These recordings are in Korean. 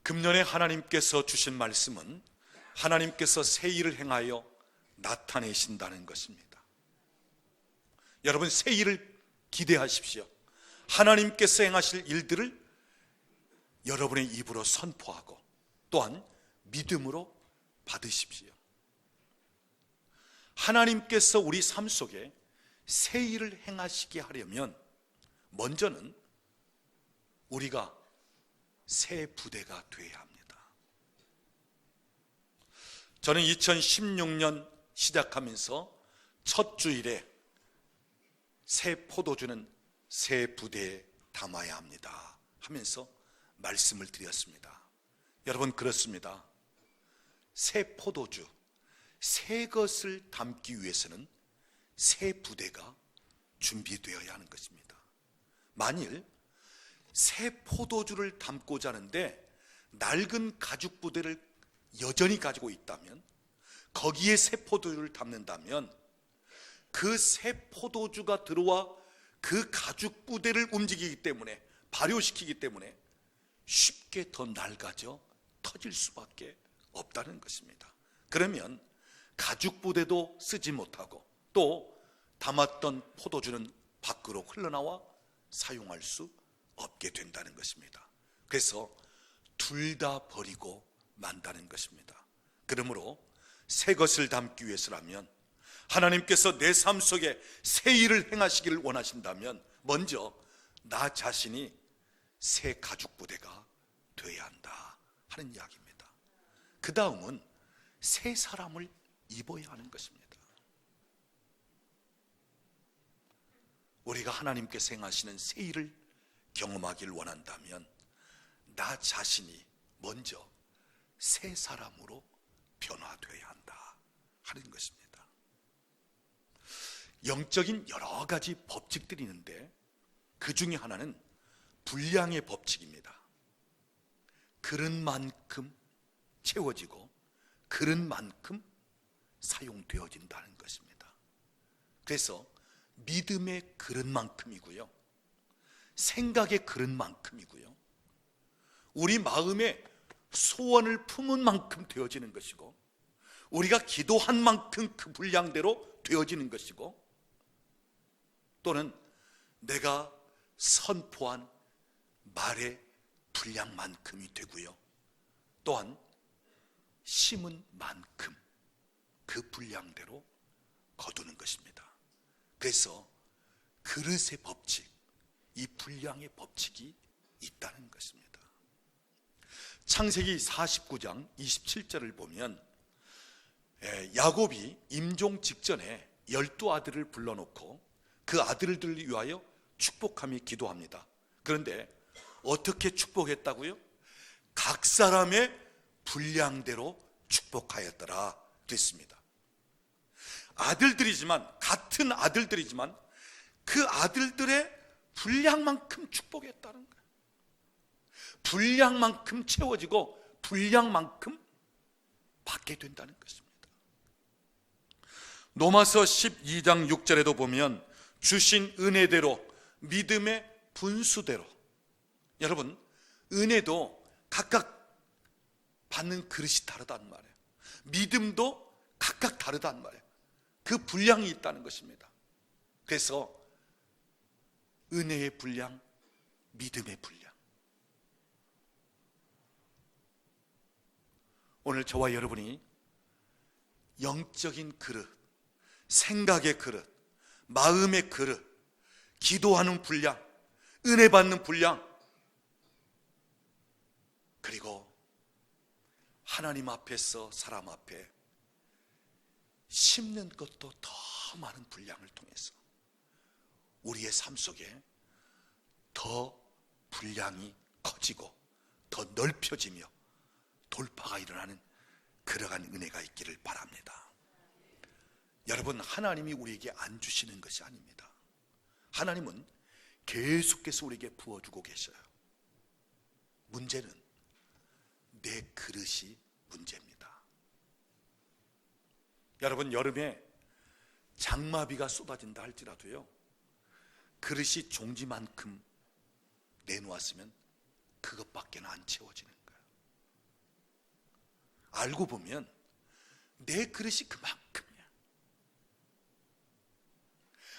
금년에 하나님께서 주신 말씀은 하나님께서 새 일을 행하여 나타내신다는 것입니다. 여러분, 새 일을 기대하십시오. 하나님께서 행하실 일들을 여러분의 입으로 선포하고 또한 믿음으로 받으십시오. 하나님께서 우리 삶 속에 새 일을 행하시게 하려면 먼저는 우리가 새 부대가 되어야 합니다. 저는 2016년 시작하면서 첫 주일에 새 포도주는 새 부대에 담아야 합니다 하면서 말씀을 드렸습니다. 여러분, 그렇습니다. 새 포도주, 새 것을 담기 위해서는 새 부대가 준비되어야 하는 것입니다. 만일 새 포도주를 담고자 하는데 낡은 가죽 부대를 여전히 가지고 있다면, 거기에 새 포도주를 담는다면 그 새 포도주가 들어와 그 가죽 부대를 움직이기 때문에, 발효시키기 때문에 쉽게 더 낡아져 터질 수밖에 없다는 것입니다. 그러면 가죽 부대도 쓰지 못하고 또 담았던 포도주는 밖으로 흘러나와 사용할 수 없게 된다는 것입니다. 그래서 둘 다 버리고 만다는 것입니다. 그러므로 새 것을 담기 위해서라면, 하나님께서 내 삶 속에 새 일을 행하시기를 원하신다면 먼저 나 자신이 새 가죽 부대가 되어야 한다 하는 이야기입니다. 그 다음은 새 사람을 입어야 하는 것입니다. 우리가 하나님께서 행하시는 새 일을 경험하기를 원한다면 나 자신이 먼저 새 사람으로 변화되어야 한다 하는 것입니다. 영적인 여러 가지 법칙들이 있는데 그 중에 하나는 분량의 법칙입니다. 그릇만큼 채워지고 그릇만큼 사용되어진다는 것입니다. 그래서 믿음의 그릇만큼이고요, 생각의 그릇만큼이고요, 우리 마음에 소원을 품은 만큼 되어지는 것이고, 우리가 기도한 만큼 그 분량대로 되어지는 것이고, 또는 내가 선포한 말의 분량만큼이 되고요, 또한 심은 만큼 그 분량대로 거두는 것입니다. 그래서 그릇의 법칙, 이 분량의 법칙이 있다는 것입니다. 창세기 49장 27절을 보면 야곱이 임종 직전에 12아들을 불러놓고 그 아들들을 위하여 축복하며 기도합니다. 그런데 어떻게 축복했다고요? 각 사람의 분량대로 축복하였더라 됐습니다. 아들들이지만, 같은 아들들이지만 그 아들들의 분량만큼 축복했다는 거예요. 분량만큼 채워지고 분량만큼 받게 된다는 것입니다. 로마서 12장 6절에도 보면 주신 은혜대로 믿음의 분수대로, 여러분, 은혜도 각각 받는 그릇이 다르단 말이에요. 믿음도 각각 다르단 말이에요. 그 분량이 있다는 것입니다. 그래서 은혜의 분량, 믿음의 분량. 오늘 저와 여러분이 영적인 그릇, 생각의 그릇, 마음의 그릇, 기도하는 분량, 은혜 받는 분량, 그리고 하나님 앞에서 사람 앞에 심는 것도 더 많은 분량을 통해서 우리의 삶 속에 더 분량이 커지고 더 넓혀지며 돌파가 일어나는 그러한 은혜가 있기를 바랍니다. 여러분, 하나님이 우리에게 안 주시는 것이 아닙니다. 하나님은 계속해서 우리에게 부어주고 계셔요. 문제는 내 그릇이 문제입니다. 여러분, 여름에 장마비가 쏟아진다 할지라도요, 그릇이 종지만큼 내놓았으면 그것밖에 안 채워지는 거예요. 알고 보면 내 그릇이 그만큼이야.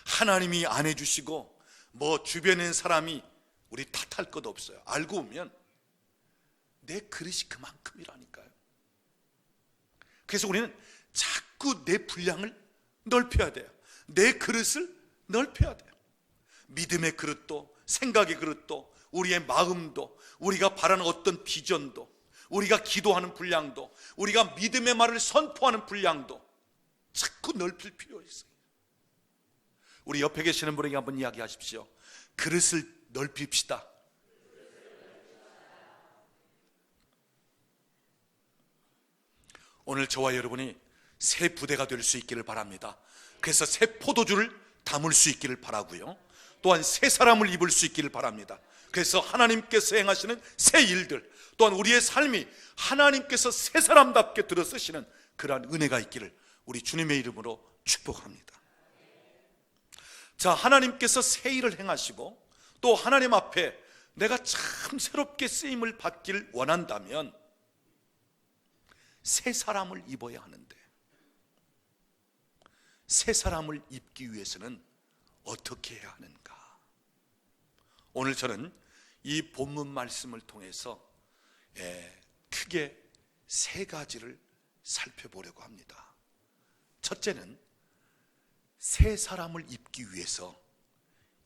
하나님이 안 해주시고 뭐 주변에 있는 사람이 우리 탓할 것 없어요. 알고 보면 내 그릇이 그만큼이라니까요. 그래서 우리는 자꾸 내 분량을 넓혀야 돼요. 내 그릇을 넓혀야 돼요. 믿음의 그릇도, 생각의 그릇도, 우리의 마음도, 우리가 바라는 어떤 비전도, 우리가 기도하는 분량도, 우리가 믿음의 말을 선포하는 분량도 자꾸 넓힐 필요가 있어요. 우리 옆에 계시는 분에게 한번 이야기하십시오. 그릇을 넓힙시다. 오늘 저와 여러분이 새 부대가 될 수 있기를 바랍니다. 그래서 새 포도주를 담을 수 있기를 바라고요, 또한 새 사람을 입을 수 있기를 바랍니다. 그래서 하나님께서 행하시는 새 일들, 또한 우리의 삶이 하나님께서 새 사람답게 들어쓰시는 그러한 은혜가 있기를 우리 주님의 이름으로 축복합니다. 자, 하나님께서 새 일을 행하시고 또 하나님 앞에 내가 참 새롭게 쓰임을 받기를 원한다면 새 사람을 입어야 하는데, 새 사람을 입기 위해서는 어떻게 해야 하는가? 오늘 저는 이 본문 말씀을 통해서 크게 세 가지를 살펴보려고 합니다. 첫째는 새 사람을 입기 위해서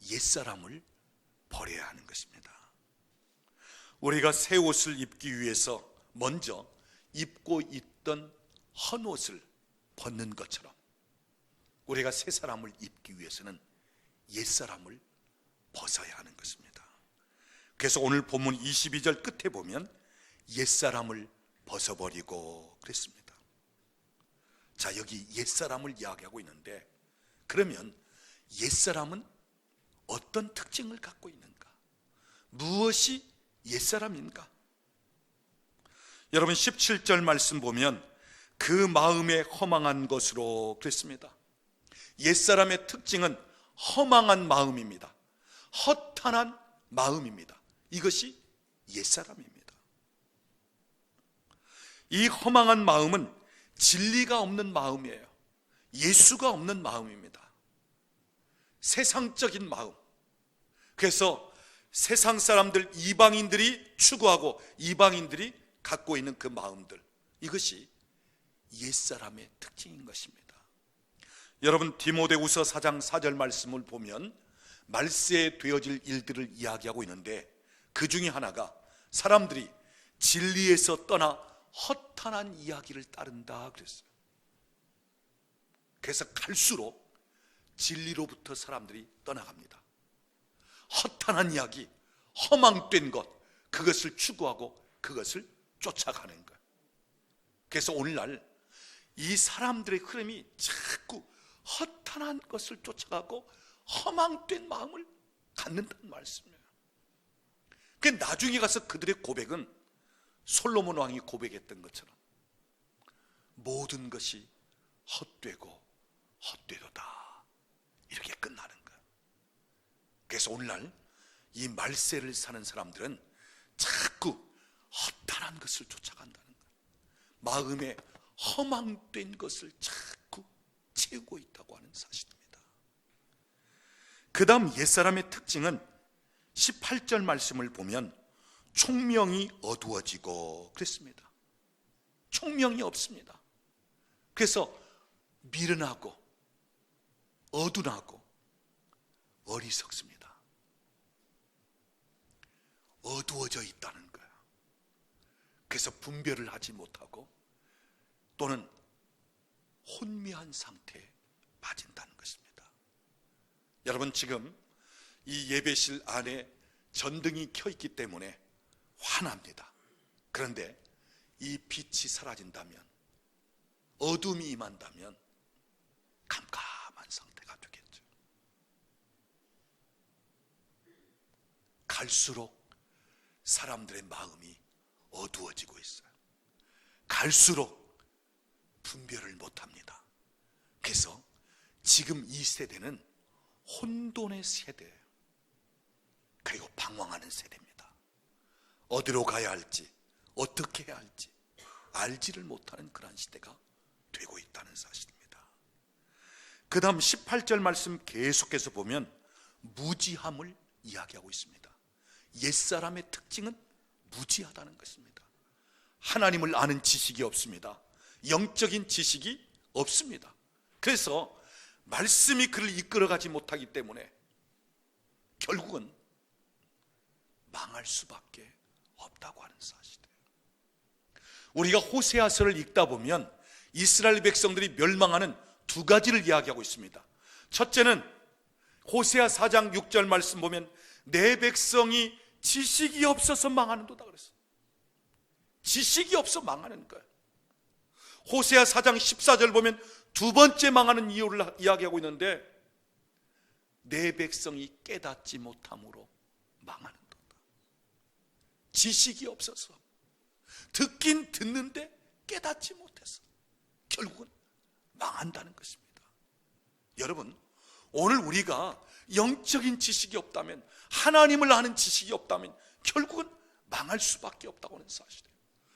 옛 사람을 버려야 하는 것입니다. 우리가 새 옷을 입기 위해서 먼저 입고 있던 헌옷을 벗는 것처럼 우리가 새 사람을 입기 위해서는 옛 사람을 벗어야 하는 것입니다. 그래서 오늘 본문 22절 끝에 보면 옛 사람을 벗어버리고 그랬습니다. 자, 여기 옛 사람을 이야기하고 있는데, 그러면 옛 사람은 어떤 특징을 갖고 있는가? 무엇이 옛 사람인가? 여러분 17절 말씀 보면 그 마음에 허망한 것으로 그랬습니다. 옛 사람의 특징은 허망한 마음입니다. 허탄한 마음입니다. 이것이 옛 사람입니다. 이 허망한 마음은 진리가 없는 마음이에요. 예수가 없는 마음입니다. 세상적인 마음. 그래서 세상 사람들, 이방인들이 추구하고 이방인들이 갖고 있는 그 마음들, 이것이 옛사람의 특징인 것입니다. 여러분 디모데후서 4장 4절 말씀을 보면 말세에 되어질 일들을 이야기하고 있는데, 그 중에 하나가 사람들이 진리에서 떠나 허탄한 이야기를 따른다 그랬어요. 그래서 갈수록 진리로부터 사람들이 떠나갑니다. 허탄한 이야기, 허망된 것, 그것을 추구하고 그것을 쫓아가는 거예요. 그래서 오늘날 이 사람들의 흐름이 자꾸 허탄한 것을 쫓아가고 허망된 마음을 갖는다는 말씀이에요. 그 나중에 가서 그들의 고백은 솔로몬 왕이 고백했던 것처럼 모든 것이 헛되고 헛되도다, 이렇게 끝나는 거예요. 그래서 오늘날 이 말세를 사는 사람들은 자꾸 허탄한 것을 쫓아간다는 거예요. 마음에 허망된 것을 자꾸 채우고 있다고 하는 사실입니다. 그 다음 옛사람의 특징은 18절 말씀을 보면 총명이 어두워지고 그랬습니다. 총명이 없습니다. 그래서 미련하고 어둔하고 어리석습니다. 어두워져 있다는 거예요. 그래서 분별을 하지 못하고 또는 혼미한 상태에 빠진다는 것입니다. 여러분 지금 이 예배실 안에 전등이 켜 있기 때문에 환합니다. 그런데 이 빛이 사라진다면, 어둠이 임한다면 깜깜한 상태가 되겠죠. 갈수록 사람들의 마음이 어두워지고 있어요. 갈수록 분별을 못합니다. 그래서 지금 이 세대는 혼돈의 세대예요. 방황하는 세대입니다. 어디로 가야 할지, 어떻게 해야 할지 알지를 못하는 그런 시대가 되고 있다는 사실입니다. 그 다음 18절 말씀 계속해서 보면 무지함을 이야기하고 있습니다. 옛사람의 특징은 무지하다는 것입니다. 하나님을 아는 지식이 없습니다. 영적인 지식이 없습니다. 그래서 말씀이 그를 이끌어가지 못하기 때문에 결국은 망할 수밖에 없다고 하는 사실이에요. 우리가 호세아서를 읽다 보면 이스라엘 백성들이 멸망하는 두 가지를 이야기하고 있습니다. 첫째는 호세아 4장 6절 말씀 보면 내 백성이 지식이 없어서 망하는도다 그랬어. 지식이 없어 망하는 거예요. 호세아 4장 14절 보면 두 번째 망하는 이유를 이야기하고 있는데 내 백성이 깨닫지 못함으로 망하는도다. 지식이 없어서 듣긴 듣는데 깨닫지 못해서 결국은 망한다는 것입니다. 여러분, 오늘 우리가 영적인 지식이 없다면, 하나님을 아는 지식이 없다면 결국은 망할 수밖에 없다고 하는 사실이에요.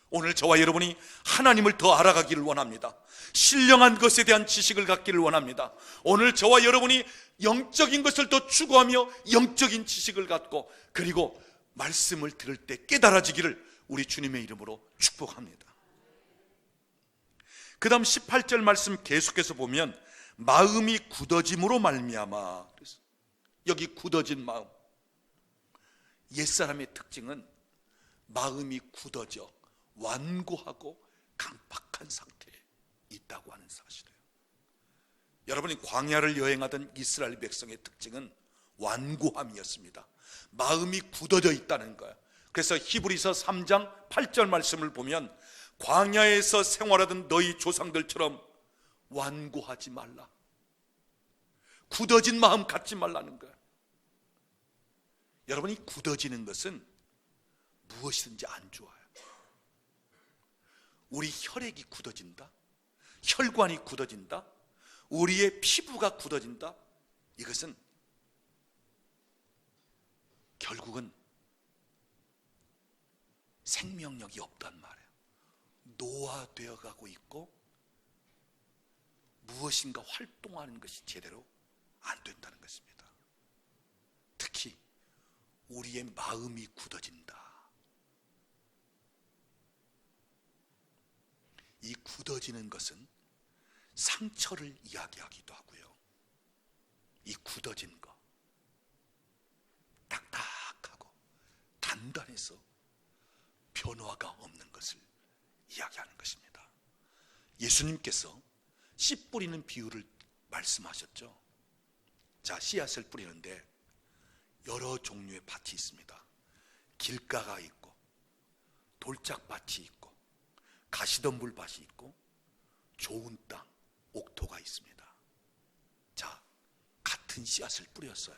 오늘 저와 여러분이 하나님을 더 알아가기를 원합니다. 신령한 것에 대한 지식을 갖기를 원합니다. 오늘 저와 여러분이 영적인 것을 더 추구하며 영적인 지식을 갖고 그리고 말씀을 들을 때 깨달아지기를 우리 주님의 이름으로 축복합니다. 그 다음 18절 말씀 계속해서 보면 마음이 굳어짐으로 말미암아, 여기 굳어진 마음, 옛사람의 특징은 마음이 굳어져 완고하고 강팍한 상태에 있다고 하는 사실이에요. 여러분이 광야를 여행하던 이스라엘 백성의 특징은 완고함이었습니다. 마음이 굳어져 있다는 거예요. 그래서 히브리서 3장 8절 말씀을 보면 광야에서 생활하던 너희 조상들처럼 완고하지 말라, 굳어진 마음 갖지 말라는 거예요. 여러분이 굳어지는 것은 무엇이든지 안 좋아요. 우리 혈액이 굳어진다, 혈관이 굳어진다, 우리의 피부가 굳어진다, 이것은 결국은 생명력이 없단 말이에요. 노화되어 가고 있고 무엇인가 활동하는 것이 제대로 안 된다는 것입니다. 특히 우리의 마음이 굳어진다. 이 굳어지는 것은 상처를 이야기하기도 하고요, 이 굳어진 거 딱딱하고 단단해서 변화가 없는 것을 이야기하는 것입니다. 예수님께서 씨 뿌리는 비유를 말씀하셨죠. 자, 씨앗을 뿌리는데 여러 종류의 밭이 있습니다. 길가가 있고 돌짝밭이 있고 가시덤불 밭이 있고 좋은 땅, 옥토가 있습니다. 자, 같은 씨앗을 뿌렸어요.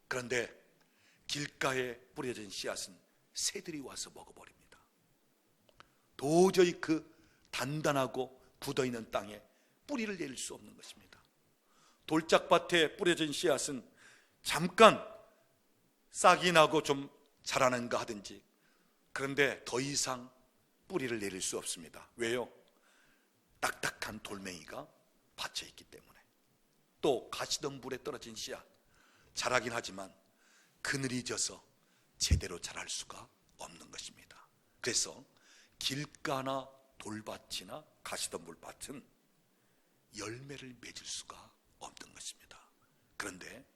그런데 길가에 뿌려진 씨앗은 새들이 와서 먹어버립니다. 도저히 그 단단하고 굳어있는 땅에 뿌리를 내릴 수 없는 것입니다. 돌짝밭에 뿌려진 씨앗은 잠깐 싹이 나고 좀 자라는가 하든지, 그런데 더 이상 뿌리를 내릴 수 없습니다. 왜요? 딱딱한 돌멩이가 받쳐 있기 때문에. 또 가시덤불에 떨어진 씨앗, 자라긴 하지만 그늘이 져서 제대로 자랄 수가 없는 것입니다. 그래서 길가나 돌밭이나 가시덤불 밭은 열매를 맺을 수가 없는 것입니다. 그런데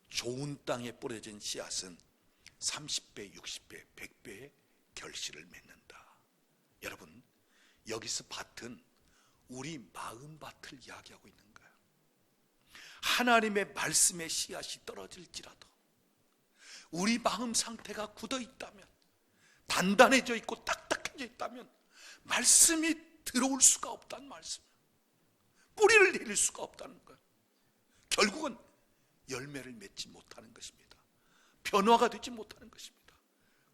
좋은 땅에 뿌려진 씨앗은 30배, 60배, 100배의 결실을 맺는다. 여러분, 여기서 밭은 우리 마음밭을 이야기하고 있는 거예요. 하나님의 말씀의 씨앗이 떨어질지라도 우리 마음 상태가 굳어 있다면, 단단해져 있고 딱딱해져 있다면 말씀이 들어올 수가 없다는 말씀, 뿌리를 내릴 수가 없다는 거예요. 결국은 열매를 맺지 못하는 것입니다. 변화가 되지 못하는 것입니다.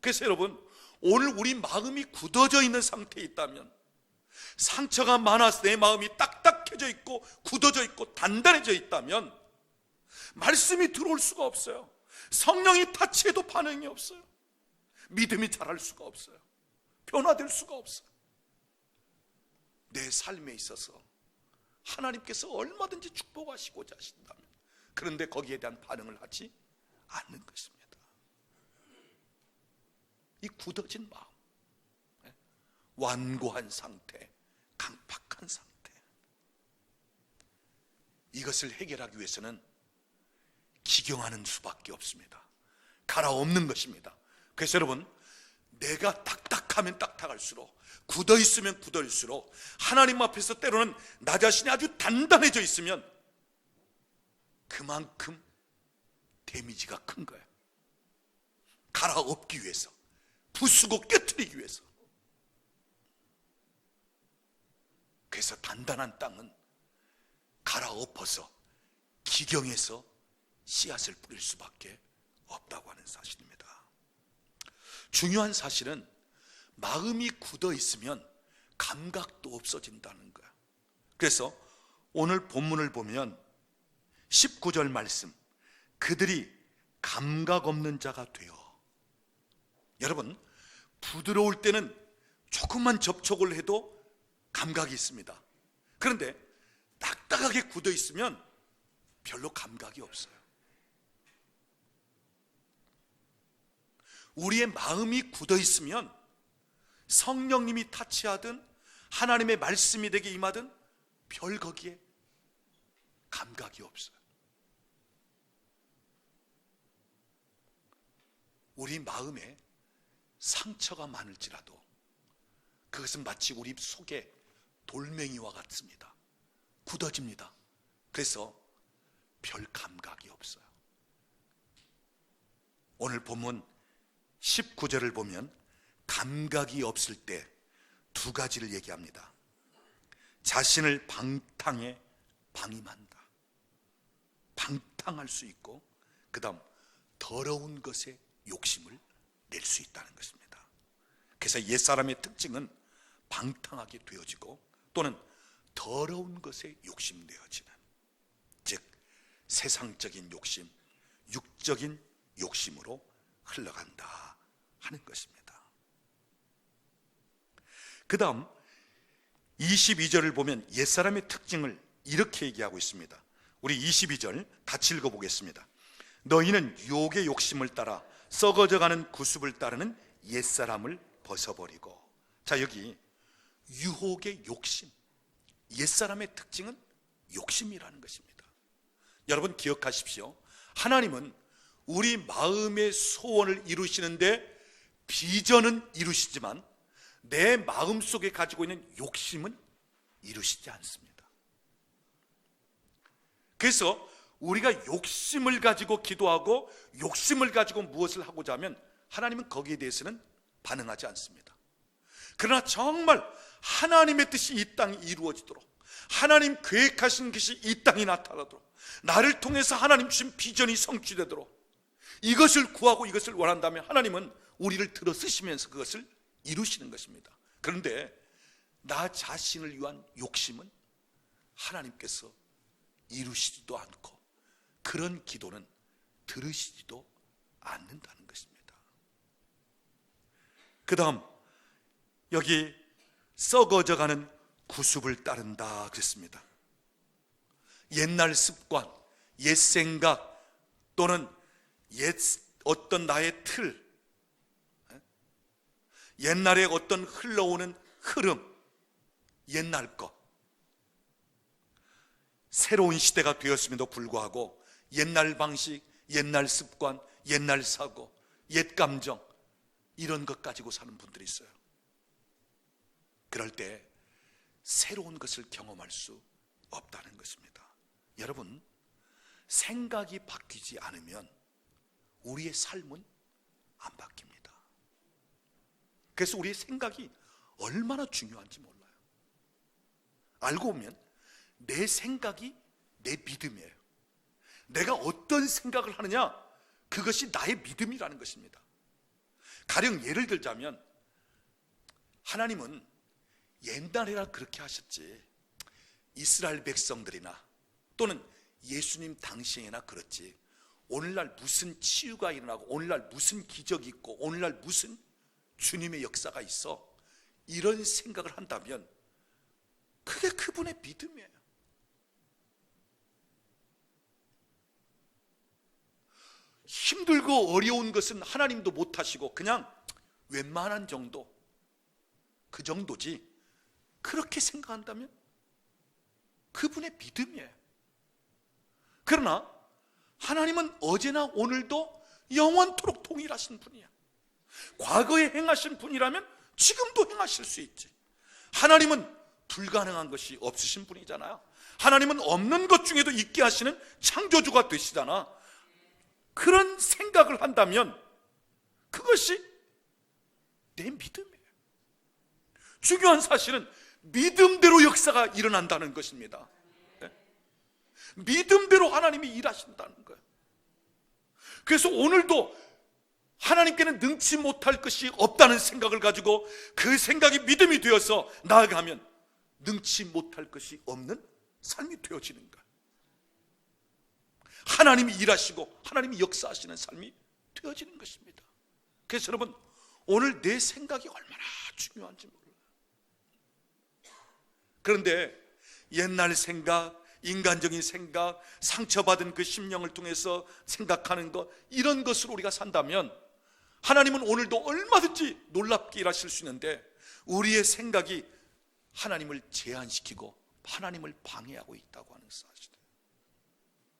그래서 여러분, 오늘 우리 마음이 굳어져 있는 상태에 있다면, 상처가 많아서 내 마음이 딱딱해져 있고 굳어져 있고 단단해져 있다면 말씀이 들어올 수가 없어요. 성령이 타치해도 반응이 없어요. 믿음이 자랄 수가 없어요. 변화될 수가 없어요. 내 삶에 있어서 하나님께서 얼마든지 축복하시고자 하신다면, 그런데 거기에 대한 반응을 하지 않는 것입니다. 이 굳어진 마음, 완고한 상태, 강팍한 상태, 이것을 해결하기 위해서는 기경하는 수밖에 없습니다. 갈아엎는 것입니다. 그래서 여러분, 내가 딱딱하면 딱딱할수록, 굳어있으면 굳어있을수록, 하나님 앞에서 때로는 나 자신이 아주 단단해져 있으면 그만큼 데미지가 큰 거예요. 갈아엎기 위해서, 부수고 깨트리기 위해서. 그래서 단단한 땅은 갈아엎어서 기경해서 씨앗을 뿌릴 수밖에 없다고 하는 사실입니다. 중요한 사실은 마음이 굳어 있으면 감각도 없어진다는 거야. 그래서 오늘 본문을 보면 19절 말씀, 그들이 감각 없는 자가 되어. 여러분, 부드러울 때는 조금만 접촉을 해도 감각이 있습니다. 그런데 딱딱하게 굳어 있으면 별로 감각이 없어요. 우리의 마음이 굳어 있으면 성령님이 타치하든 하나님의 말씀이 되게 임하든 별 거기에 감각이 없어요. 우리 마음에 상처가 많을지라도 그것은 마치 우리 속에 돌멩이와 같습니다. 굳어집니다. 그래서 별 감각이 없어요. 오늘 본문 19절을 보면 감각이 없을 때 두 가지를 얘기합니다. 자신을 방탕에 방임한다. 방탕할 수 있고, 그 다음 더러운 것에 욕심을 낼 수 있다는 것입니다. 그래서 옛사람의 특징은 방탕하게 되어지고 또는 더러운 것에 욕심되어지는, 즉 세상적인 욕심, 육적인 욕심으로 흘러간다 하는 것입니다. 그 다음 22절을 보면 옛사람의 특징을 이렇게 얘기하고 있습니다. 우리 22절 같이 읽어보겠습니다. 너희는 유혹의 욕심을 따라 썩어져가는 구습을 따르는 옛사람을 벗어버리고. 자, 여기 유혹의 욕심, 옛사람의 특징은 욕심이라는 것입니다. 여러분 기억하십시오. 하나님은 우리 마음의 소원을 이루시는데 비전은 이루시지만 내 마음속에 가지고 있는 욕심은 이루시지 않습니다. 그래서 우리가 욕심을 가지고 기도하고 욕심을 가지고 무엇을 하고자 하면 하나님은 거기에 대해서는 반응하지 않습니다. 그러나 정말 하나님의 뜻이 이 땅이 이루어지도록, 하나님 계획하신 것이 이 땅에 나타나도록, 나를 통해서 하나님 주신 비전이 성취되도록 이것을 구하고 이것을 원한다면 하나님은 우리를 들어 쓰시면서 그것을 이루시는 것입니다. 그런데 나 자신을 위한 욕심은 하나님께서 이루시지도 않고 그런 기도는 들으시지도 않는다는 것입니다. 그 다음 여기 썩어져가는 구습을 따른다 그랬습니다. 옛날 습관, 옛 생각 또는 옛 어떤 나의 틀, 옛날에 어떤 흘러오는 흐름, 옛날 것, 새로운 시대가 되었음에도 불구하고 옛날 방식, 옛날 습관, 옛날 사고, 옛 감정, 이런 것 가지고 사는 분들이 있어요. 그럴 때 새로운 것을 경험할 수 없다는 것입니다. 여러분, 생각이 바뀌지 않으면 우리의 삶은 안 바뀝니다. 그래서 우리의 생각이 얼마나 중요한지 몰라요. 알고 보면 내 생각이 내 믿음이에요. 내가 어떤 생각을 하느냐, 그것이 나의 믿음이라는 것입니다. 가령 예를 들자면 하나님은 옛날에나 그렇게 하셨지, 이스라엘 백성들이나 또는 예수님 당시에나 그렇지 오늘날 무슨 치유가 일어나고 오늘날 무슨 기적이 있고 오늘날 무슨 주님의 역사가 있어, 이런 생각을 한다면 그게 그분의 믿음이에요. 힘들고 어려운 것은 하나님도 못하시고 그냥 웬만한 정도, 그 정도지, 그렇게 생각한다면 그분의 믿음이에요. 그러나 하나님은 어제나 오늘도 영원토록 동일하신 분이야. 과거에 행하신 분이라면 지금도 행하실 수 있지. 하나님은 불가능한 것이 없으신 분이잖아요. 하나님은 없는 것 중에도 있게 하시는 창조주가 되시잖아. 그런 생각을 한다면 그것이 내 믿음이에요. 중요한 사실은 믿음대로 역사가 일어난다는 것입니다. 믿음대로 하나님이 일하신다는 거예요. 그래서 오늘도 하나님께는 능치 못할 것이 없다는 생각을 가지고 그 생각이 믿음이 되어서 나아가면 능치 못할 것이 없는 삶이 되어지는 거예요. 하나님이 일하시고 하나님이 역사하시는 삶이 되어지는 것입니다. 그래서 여러분, 오늘 내 생각이 얼마나 중요한지 몰라요. 그런데 옛날 생각, 인간적인 생각, 상처받은 그 심령을 통해서 생각하는 것, 이런 것으로 우리가 산다면 하나님은 오늘도 얼마든지 놀랍게 일하실 수 있는데 우리의 생각이 하나님을 제한시키고 하나님을 방해하고 있다고 하는 사실이에요.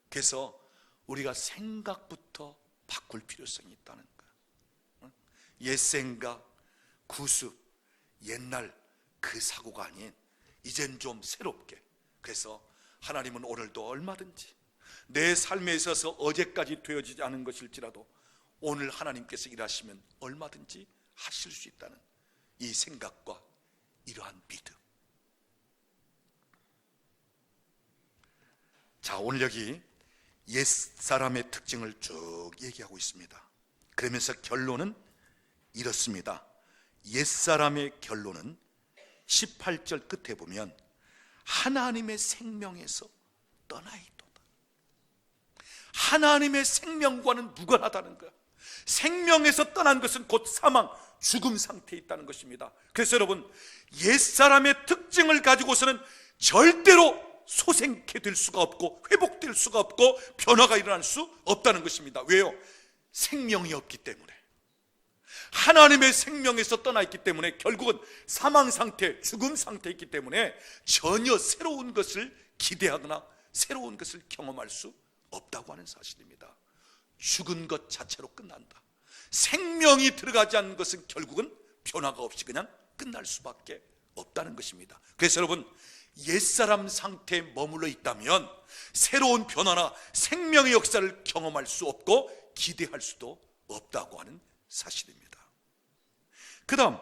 그래서 우리가 생각부터 바꿀 필요성이 있다는 거예요. 옛 생각, 구습, 옛날 그 사고가 아닌 이젠 좀 새롭게. 그래서 하나님은 오늘도 얼마든지 내 삶에 있어서 어제까지 되어지지 않은 것일지라도 오늘 하나님께서 일하시면 얼마든지 하실 수 있다는 이 생각과 이러한 믿음. 자, 오늘 여기 옛사람의 특징을 쭉 얘기하고 있습니다. 그러면서 결론은 이렇습니다. 옛사람의 결론은 18절 끝에 보면 하나님의 생명에서 떠나있도다. 하나님의 생명과는 무관하다는 거야. 생명에서 떠난 것은 곧 사망, 죽음 상태에 있다는 것입니다. 그래서 여러분, 옛사람의 특징을 가지고서는 절대로 소생케 될 수가 없고 회복될 수가 없고 변화가 일어날 수 없다는 것입니다. 왜요? 생명이 없기 때문에. 하나님의 생명에서 떠나 있기 때문에 결국은 사망 상태, 죽음 상태에 있기 때문에 전혀 새로운 것을 기대하거나 새로운 것을 경험할 수 없다고 하는 사실입니다. 죽은 것 자체로 끝난다. 생명이 들어가지 않는 것은 결국은 변화가 없이 그냥 끝날 수밖에 없다는 것입니다. 그래서 여러분, 옛사람 상태에 머물러 있다면 새로운 변화나 생명의 역사를 경험할 수 없고 기대할 수도 없다고 하는 사실입니다. 그 다음,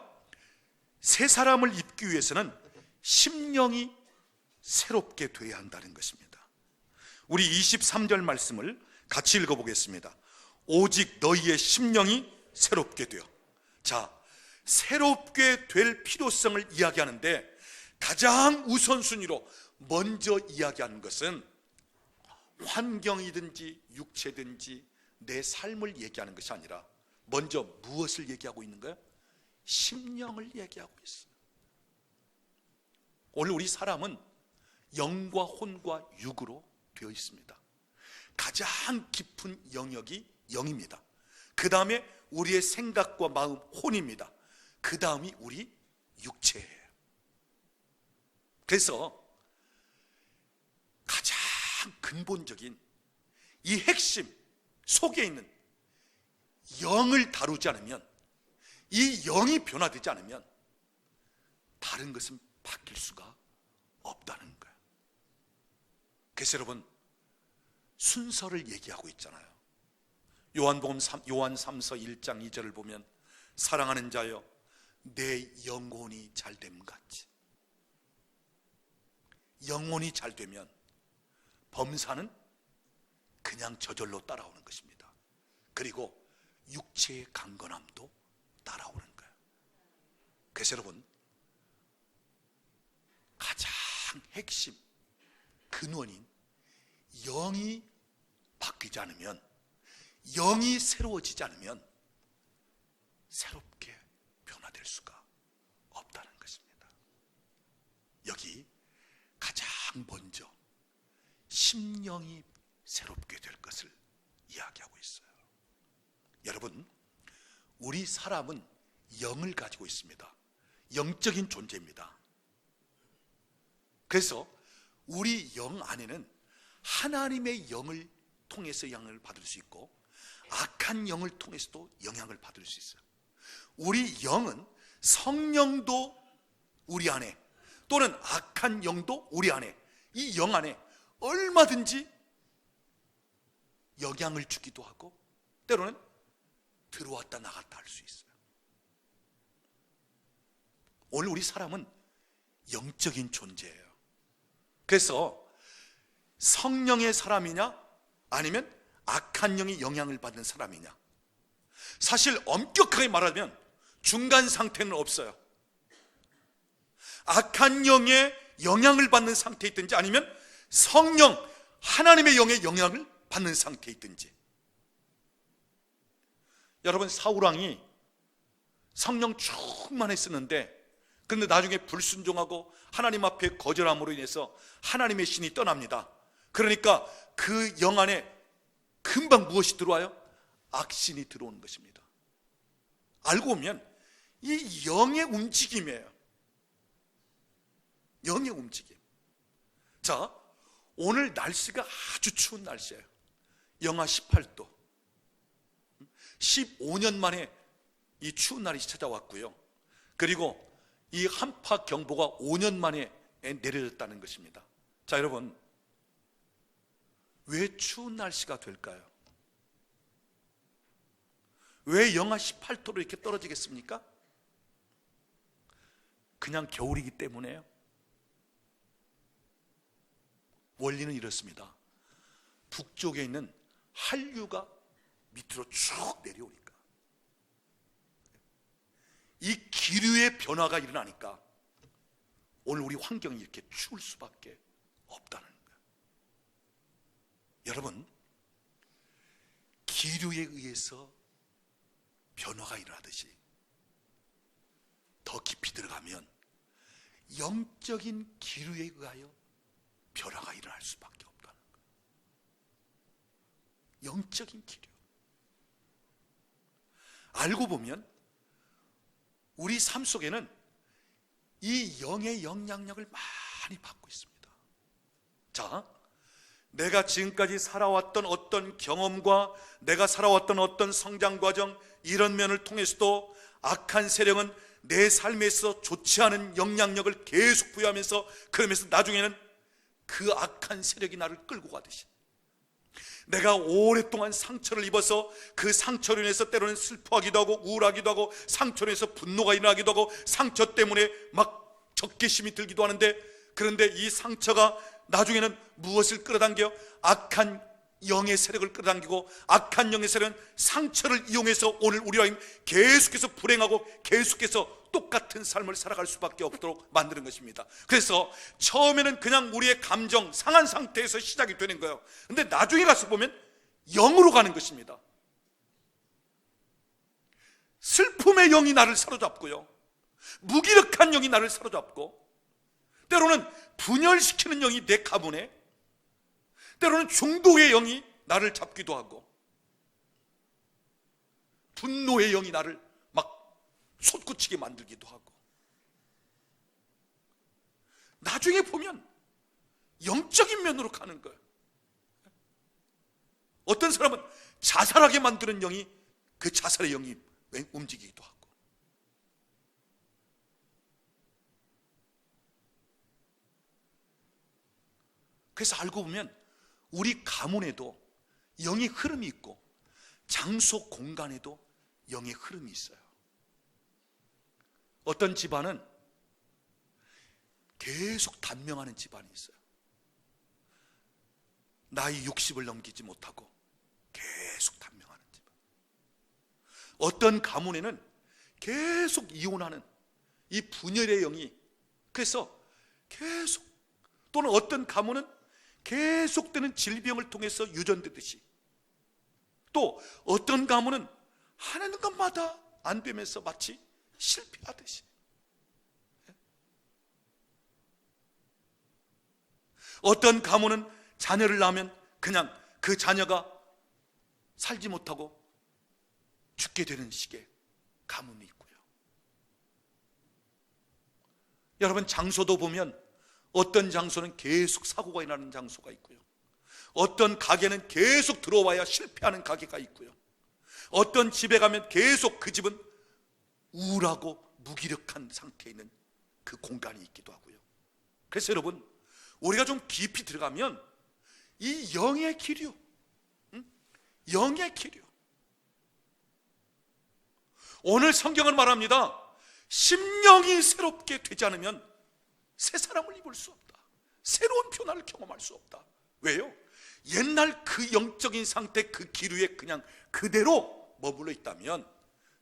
새 사람을 입기 위해서는 심령이 새롭게 되어야 한다는 것입니다. 우리 23절 말씀을 같이 읽어보겠습니다. 오직 너희의 심령이 새롭게 되어. 자, 새롭게 될 필요성을 이야기하는데 가장 우선순위로 먼저 이야기하는 것은 환경이든지 육체든지 내 삶을 얘기하는 것이 아니라 먼저 무엇을 얘기하고 있는 거예요? 심령을 얘기하고 있어요. 오늘 우리 사람은 영과 혼과 육으로 되어 있습니다. 가장 깊은 영역이 영입니다. 그 다음에 우리의 생각과 마음, 혼입니다. 그 다음이 우리 육체예요. 그래서 가장 근본적인 이 핵심 속에 있는 영을 다루지 않으면, 이 영이 변화되지 않으면 다른 것은 바뀔 수가 없다는 거예요. 그래서 여러분, 순서를 얘기하고 있잖아요. 요한 3서 1장 2절을 보면 사랑하는 자여 내 영혼이 잘됨 같이. 영혼이 잘 되면 범사는 그냥 저절로 따라오는 것입니다. 그리고 육체의 강건함도 따라오는 거예요. 그래서 여러분, 가장 핵심 근원인 영이 바뀌지 않으면 영이 새로워지지 않으면 새롭게 변화될 수가 없다는 것입니다. 여기 가장 먼저 심령이 새롭게 될 것을 이야기하고 있어요. 여러분, 우리 사람은 영을 가지고 있습니다. 영적인 존재입니다. 그래서 우리 영 안에는 하나님의 영을 통해서 영향을 받을 수 있고 악한 영을 통해서도 영향을 받을 수 있어요. 우리 영은 성령도 우리 안에 또는 악한 영도 우리 안에, 이 영 안에 얼마든지 영향을 주기도 하고 때로는 들어왔다 나갔다 할 수 있어요. 오늘 우리 사람은 영적인 존재예요. 그래서 성령의 사람이냐 아니면 악한 영이 영향을 받는 사람이냐, 사실 엄격하게 말하면 중간 상태는 없어요. 악한 영의 영향을 받는 상태에 있든지 아니면 성령 하나님의 영의 영향을 받는 상태에 있든지. 여러분, 사울왕이 성령 충만했었는데 그런데 나중에 불순종하고 하나님 앞에 거절함으로 인해서 하나님의 신이 떠납니다. 그러니까 그 영 안에 금방 무엇이 들어와요? 악신이 들어오는 것입니다. 알고 보면 이 영의 움직임이에요. 영의 움직임. 자, 오늘 날씨가 아주 추운 날씨예요. 영하 18도. 15년 만에 이 추운 날이 찾아왔고요. 그리고 이 한파 경보가 5년 만에 내려졌다는 것입니다. 자, 여러분, 왜 추운 날씨가 될까요? 왜 영하 18도로 이렇게 떨어지겠습니까? 그냥 겨울이기 때문에요. 원리는 이렇습니다. 북쪽에 있는 한류가 밑으로 쭉 내려오니까, 이 기류의 변화가 일어나니까 오늘 우리 환경이 이렇게 추울 수밖에 없다는 거예요. 여러분, 기류에 의해서 변화가 일어나듯이 더 깊이 들어가면 영적인 기류에 의하여 변화가 일어날 수밖에 없다는 거예요. 영적인 기류. 알고 보면 우리 삶 속에는 이 영의 영향력을 많이 받고 있습니다. 자, 내가 지금까지 살아왔던 어떤 경험과 내가 살아왔던 어떤 성장 과정, 이런 면을 통해서도 악한 세력은 내 삶에서 좋지 않은 영향력을 계속 부여하면서, 그러면서 나중에는 그 악한 세력이 나를 끌고 가듯이, 내가 오랫동안 상처를 입어서 그 상처로 인해서 때로는 슬퍼하기도 하고 우울하기도 하고 상처로 인해서 분노가 일어나기도 하고 상처 때문에 막 적개심이 들기도 하는데, 그런데 이 상처가 나중에는 무엇을 끌어당겨? 악한 영의 세력을 끌어당기고, 악한 영의 세력은 상처를 이용해서 오늘 우리와 계속해서 불행하고 계속해서 똑같은 삶을 살아갈 수밖에 없도록 만드는 것입니다. 그래서 처음에는 그냥 우리의 감정 상한 상태에서 시작이 되는 거예요. 근데 나중에 가서 보면 영으로 가는 것입니다. 슬픔의 영이 나를 사로잡고요, 무기력한 영이 나를 사로잡고, 때로는 분열시키는 영이 내 가문에, 때로는 중독의 영이 나를 잡기도 하고, 분노의 영이 나를 막 솟구치게 만들기도 하고, 나중에 보면 영적인 면으로 가는 거예요. 어떤 사람은 자살하게 만드는 영이, 그 자살의 영이 움직이기도 하고. 그래서 알고 보면 우리 가문에도 영의 흐름이 있고 장소 공간에도 영의 흐름이 있어요. 어떤 집안은 계속 단명하는 집안이 있어요. 나이 60을 넘기지 못하고 계속 단명하는 집안. 어떤 가문에는 계속 이혼하는 이 분열의 영이, 그래서 계속, 또는 어떤 가문은 계속되는 질병을 통해서 유전되듯이 또 어떤 가문은 하는 것마다 안 되면서 마치 실패하듯이, 어떤 가문은 자녀를 낳으면 그냥 그 자녀가 살지 못하고 죽게 되는 식의 가문이 있고요. 여러분, 장소도 보면 어떤 장소는 계속 사고가 일어나는 장소가 있고요, 어떤 가게는 계속 들어와야 실패하는 가게가 있고요, 어떤 집에 가면 계속 그 집은 우울하고 무기력한 상태에 있는 그 공간이 있기도 하고요. 그래서 여러분, 우리가 좀 깊이 들어가면 이 영의 기류, 영의 기류, 오늘 성경은 말합니다. 심령이 새롭게 되지 않으면 새 사람을 입을 수 없다, 새로운 변화를 경험할 수 없다. 왜요? 옛날 그 영적인 상태, 그 기류에 그냥 그대로 머물러 있다면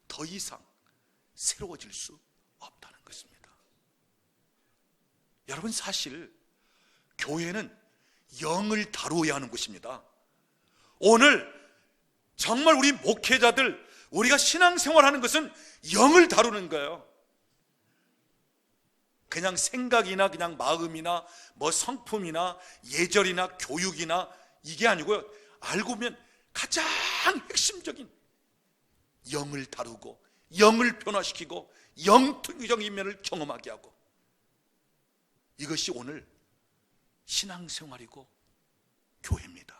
더 이상 새로워질 수 없다는 것입니다. 여러분, 사실 교회는 영을 다루어야 하는 곳입니다. 오늘 정말 우리 목회자들, 우리가 신앙생활하는 것은 영을 다루는 거예요. 그냥 생각이나 그냥 마음이나 뭐 성품이나 예절이나 교육이나 이게 아니고요, 알고 보면 가장 핵심적인 영을 다루고 영을 변화시키고 영적인 면을 경험하게 하고, 이것이 오늘 신앙생활이고 교회입니다.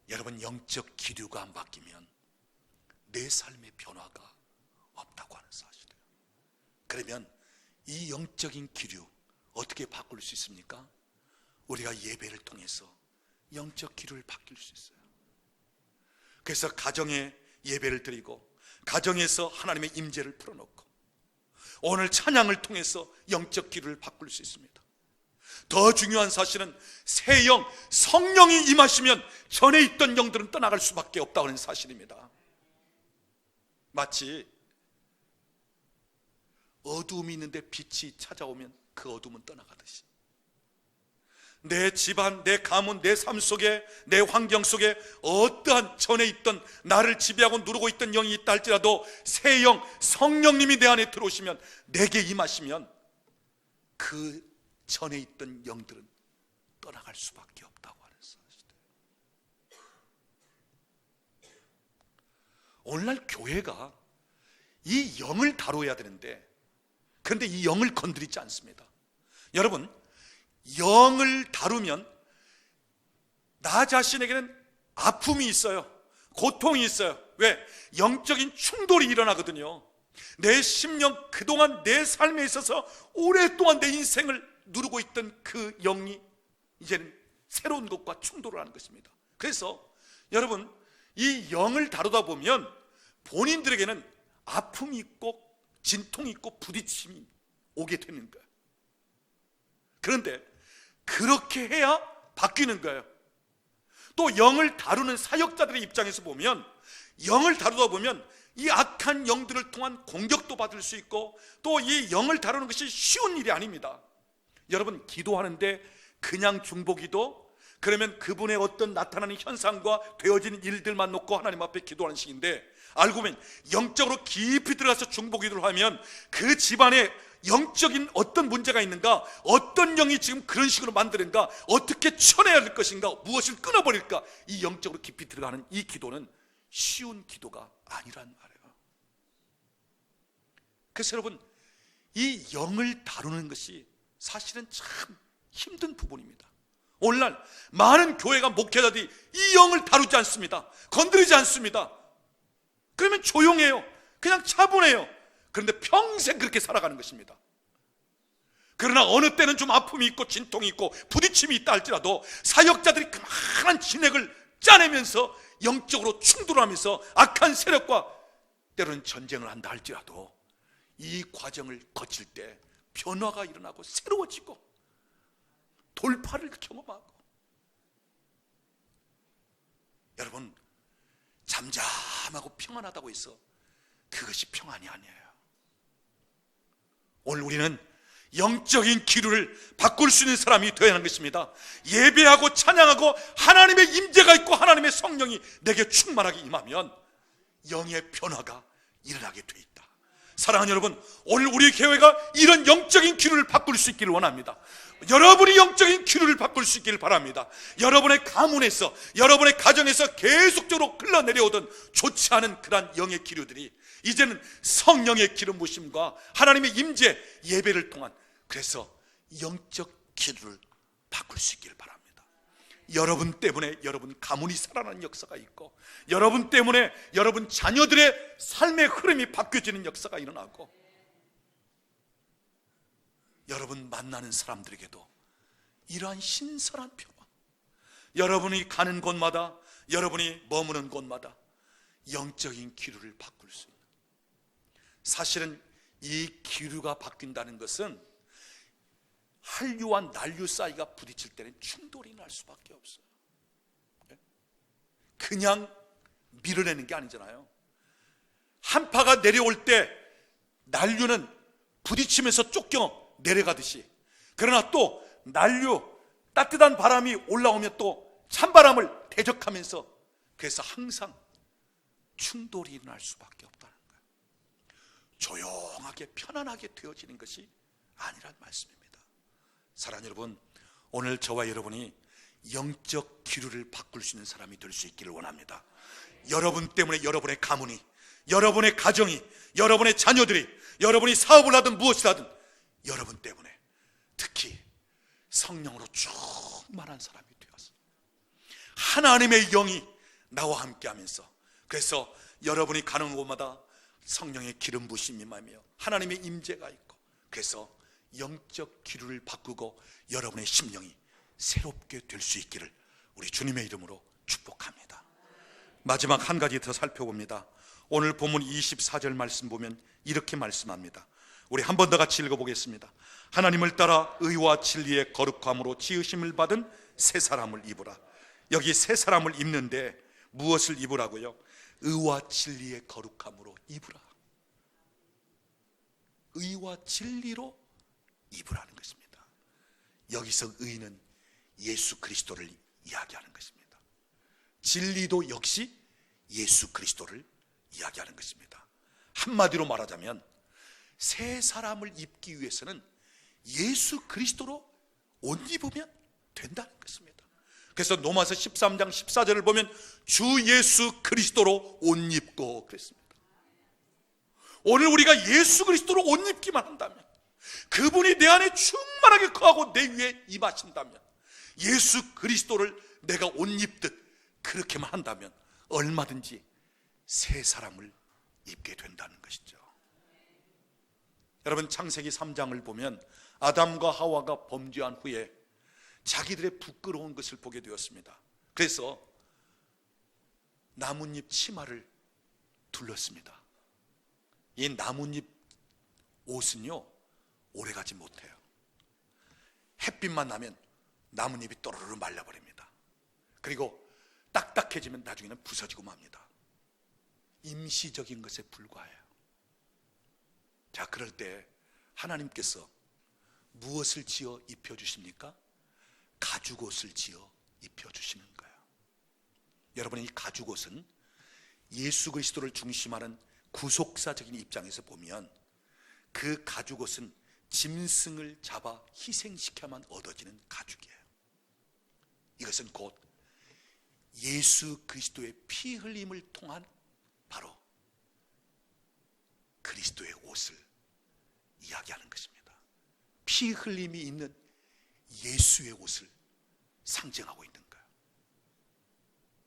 여러분, 영적 기류가 안 바뀌면 내 삶의 변화가 없다고 하는 사실이에요. 그러면 이 영적인 기류 어떻게 바꿀 수 있습니까? 우리가 예배를 통해서 영적 기류를 바뀔 수 있어요. 그래서 가정에 예배를 드리고 가정에서 하나님의 임재를 풀어놓고 오늘 찬양을 통해서 영적 기류를 바꿀 수 있습니다. 더 중요한 사실은 새 영, 성령이 임하시면 전에 있던 영들은 떠나갈 수밖에 없다고 하는 사실입니다. 마치 어두움이 있는데 빛이 찾아오면 그 어둠은 떠나가듯이, 내 집안, 내 가문, 내 삶 속에, 내 환경 속에 어떠한 전에 있던 나를 지배하고 누르고 있던 영이 있다 할지라도 새 영, 성령님이 내 안에 들어오시면, 내게 임하시면 그 전에 있던 영들은 떠나갈 수밖에 없다고 하는 사실이에요. 오늘날 교회가 이 영을 다뤄야 되는데, 그런데 이 영을 건드리지 않습니다. 여러분, 영을 다루면 나 자신에게는 아픔이 있어요, 고통이 있어요. 왜? 영적인 충돌이 일어나거든요. 내 심령, 그동안 내 삶에 있어서 오랫동안 내 인생을 누르고 있던 그 영이 이제는 새로운 것과 충돌을 하는 것입니다. 그래서 여러분, 이 영을 다루다 보면 본인들에게는 아픔이 있고 진통이 있고 부딪힘이 오게 되는 거예요. 그런데 그렇게 해야 바뀌는 거예요. 또 영을 다루는 사역자들의 입장에서 보면, 영을 다루다 보면 이 악한 영들을 통한 공격도 받을 수 있고, 또 이 영을 다루는 것이 쉬운 일이 아닙니다. 여러분, 기도하는데 그냥 중보기도, 그러면 그분의 어떤 나타나는 현상과 되어지는 일들만 놓고 하나님 앞에 기도하는 식인데, 알고 보면 영적으로 깊이 들어가서 중보기도를 하면 그 집안에 영적인 어떤 문제가 있는가, 어떤 영이 지금 그런 식으로 만드는가, 어떻게 쳐내야 할 것인가, 무엇을 끊어버릴까, 이 영적으로 깊이 들어가는 이 기도는 쉬운 기도가 아니란 말이에요. 그래서 여러분, 이 영을 다루는 것이 사실은 참 힘든 부분입니다. 오늘날 많은 교회가, 목회자들이 이 영을 다루지 않습니다. 건드리지 않습니다. 그러면 조용해요. 그냥 차분해요. 그런데 평생 그렇게 살아가는 것입니다. 그러나 어느 때는 좀 아픔이 있고 진통이 있고 부딪힘이 있다 할지라도 사역자들이 그만한 진액을 짜내면서 영적으로 충돌하면서 악한 세력과 때로는 전쟁을 한다 할지라도 이 과정을 거칠 때 변화가 일어나고 새로워지고 돌파를 경험하고, 여러분, 잠잠하고 평안하다고 해서 그것이 평안이 아니에요. 오늘 우리는 영적인 기류를 바꿀 수 있는 사람이 되어야 하는 것입니다. 예배하고 찬양하고 하나님의 임재가 있고 하나님의 성령이 내게 충만하게 임하면 영의 변화가 일어나게 돼 있다. 사랑하는 여러분, 오늘 우리 교회가 이런 영적인 기류를 바꿀 수 있기를 원합니다. 여러분이 영적인 기류를 바꿀 수 있기를 바랍니다. 여러분의 가문에서, 여러분의 가정에서 계속적으로 흘러내려오던 좋지 않은 그러한 영의 기류들이 이제는 성령의 기름 부심과 하나님의 임재, 예배를 통한, 그래서 영적 기류를 바꿀 수 있기를 바랍니다. 여러분 때문에 여러분 가문이 살아나는 역사가 있고, 여러분 때문에 여러분 자녀들의 삶의 흐름이 바뀌어지는 역사가 일어나고, 여러분 만나는 사람들에게도 이러한 신선한 평화, 여러분이 가는 곳마다, 여러분이 머무는 곳마다 영적인 기류를 바꿀 수 있는, 사실은 이 기류가 바뀐다는 것은 한류와 난류 사이가 부딪힐 때는 충돌이 날 수밖에 없어요. 그냥 밀어내는 게 아니잖아요. 한파가 내려올 때 난류는 부딪히면서 쫓겨 내려가듯이, 그러나 또 난류, 따뜻한 바람이 올라오면 또 찬바람을 대적하면서, 그래서 항상 충돌이 일어날 수밖에 없다는 거예요. 조용하게 편안하게 되어지는 것이 아니란 말씀입니다. 사랑하는 여러분, 오늘 저와 여러분이 영적 기류를 바꿀 수 있는 사람이 될 수 있기를 원합니다. 여러분 때문에 여러분의 가문이, 여러분의 가정이, 여러분의 자녀들이, 여러분이 사업을 하든 무엇을 하든 여러분 때문에 특히 성령으로 충만한 사람이 되어서 하나님의 영이 나와 함께 하면서, 그래서 여러분이 가는 곳마다 성령의 기름 부심이 임하며 하나님의 임재가 있고, 그래서 영적 기류를 바꾸고 여러분의 심령이 새롭게 될 수 있기를 우리 주님의 이름으로 축복합니다. 마지막 한 가지 더 살펴봅니다. 오늘 본문 24절 말씀 보면 이렇게 말씀합니다. 우리 한 번 더 같이 읽어보겠습니다. 하나님을 따라 의와 진리의 거룩함으로 지으심을 받은 새 사람을 입으라. 여기 새 사람을 입는데 무엇을 입으라고요? 의와 진리의 거룩함으로 입으라. 의와 진리로 입으라는 것입니다. 여기서 의는 예수 그리스도를 이야기하는 것입니다. 진리도 역시 예수 그리스도를 이야기하는 것입니다. 한마디로 말하자면 새 사람을 입기 위해서는 예수 그리스도로 옷 입으면 된다는 것입니다. 그래서 로마서 13장 14절을 보면 주 예수 그리스도로 옷 입고 그랬습니다. 오늘 우리가 예수 그리스도로 옷 입기만 한다면, 그분이 내 안에 충만하게 거하고 내 위에 임하신다면, 예수 그리스도를 내가 옷 입듯 그렇게만 한다면 얼마든지 새 사람을 입게 된다는 것이죠. 여러분, 창세기 3장을 보면 아담과 하와가 범죄한 후에 자기들의 부끄러운 것을 보게 되었습니다. 그래서 나뭇잎 치마를 둘렀습니다. 이 나뭇잎 옷은요 오래가지 못해요. 햇빛만 나면 나뭇잎이 또르르 말라버립니다. 그리고 딱딱해지면 나중에는 부서지고 맙니다. 임시적인 것에 불과해요. 자, 그럴 때 하나님께서 무엇을 지어 입혀주십니까? 가죽옷을 지어 입혀주시는 거예요. 여러분, 이 가죽옷은 예수 그리스도를 중심하는 구속사적인 입장에서 보면 그 가죽옷은 짐승을 잡아 희생시켜만 얻어지는 가죽이에요. 이것은 곧 예수 그리스도의 피 흘림을 통한 바로 그리스도의 옷을 이야기하는 것입니다. 피 흘림이 있는 예수의 옷을 상징하고 있는 거예요.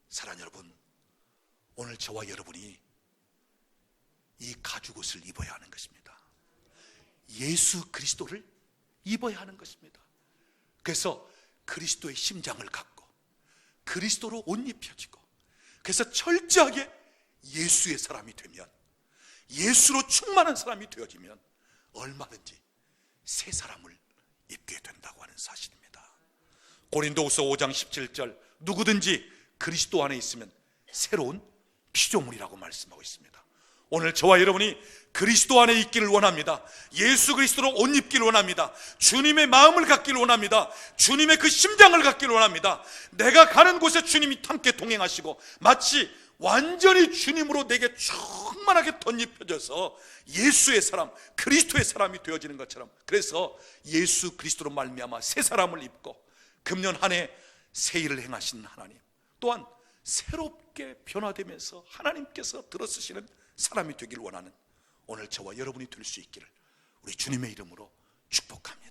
사랑하는 여러분, 오늘 저와 여러분이 이 가죽옷을 입어야 하는 것입니다. 예수 그리스도를 입어야 하는 것입니다. 그래서 그리스도의 심장을 갖고 그리스도로 옷 입혀지고, 그래서 철저하게 예수의 사람이 되면, 예수로 충만한 사람이 되어지면 얼마든지 새 사람을 입게 된다고 하는 사실입니다. 고린도후서 5장 17절, 누구든지 그리스도 안에 있으면 새로운 피조물이라고 말씀하고 있습니다. 오늘 저와 여러분이 그리스도 안에 있기를 원합니다. 예수 그리스도로 옷 입기를 원합니다. 주님의 마음을 갖기를 원합니다. 주님의 그 심장을 갖기를 원합니다. 내가 가는 곳에 주님이 함께 동행하시고 마치 완전히 주님으로 내게 충만하게 덧입혀져서 예수의 사람, 그리스도의 사람이 되어지는 것처럼, 그래서 예수 그리스도로 말미암아 새 사람을 입고 금년 한 해 새 일을 행하시는 하나님, 또한 새롭게 변화되면서 하나님께서 들어쓰시는 사람이 되길 원하는 오늘 저와 여러분이 될 수 있기를 우리 주님의 이름으로 축복합니다.